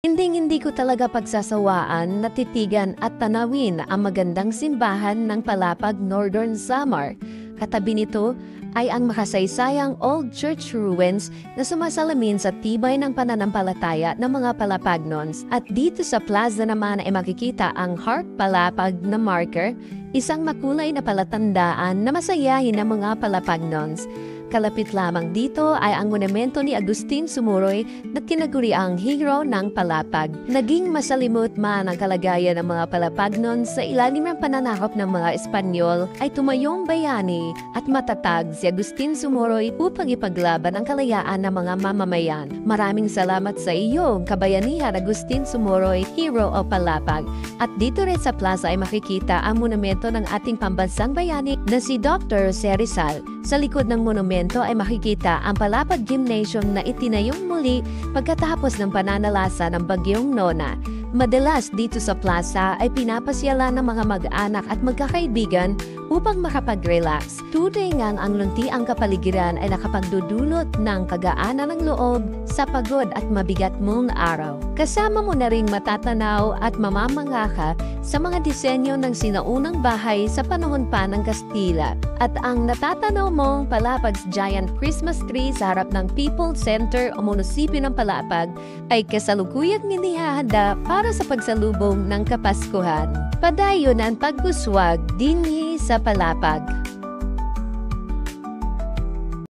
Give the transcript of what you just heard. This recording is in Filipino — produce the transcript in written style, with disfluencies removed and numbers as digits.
Hindi ko talaga pagsasawaan na titigan at tanawin ang magandang simbahan ng Palapag, Northern Samar. Katabi nito ay ang makasaysayang old church ruins na sumasalamin sa tibay ng pananampalataya ng mga Palapagnons. At dito sa plaza naman ay makikita ang Heart Palapag na marker, isang makulay na palatandaan na masayahin ng mga Palapagnons. Kalapit lamang dito ay ang monumento ni Agustin Sumuroy na tinaguriang hero ng Palapag. Naging masalimot man ang kalagayan ng mga Palapagnon sa ilalim ng pananakop ng mga Espanyol ay tumayong bayani at matatag si Agustin Sumuroy upang ipaglaban ang kalayaan ng mga mamamayan. Maraming salamat sa iyo, Kabayanihan Agustin Sumuroy, Hero of Palapag. At dito rin sa plaza ay makikita ang monumento ng ating pambansang bayani na si Dr. Jose Rizal. Sa likod ng monumento ay makikita ang Palapag Gymnasium na itinayong muli pagkatapos ng pananalasa ng Bagyong Nona. Madalas dito sa plaza ay pinapasyalan ng mga mag-anak at magkakaibigan upang makapag-relax. Tunay ngang ang luntiang kapaligiran ay nakapagdudulot ng kagaanan ng loob sa pagod at mabigat mong araw. Kasama mo na ring matatanaw at mamamangha ka sa mga disenyo ng sinaunang bahay sa panahon pa ng Kastila. At ang natatanaw mong Palapag's giant Christmas tree sa harap ng People's Center o munisipyo ng Palapag ay kasalukuyang inihahanda para sa pagsalubong ng Kapaskuhan. Padayon ang pagkuswag dinhi sa Palapag.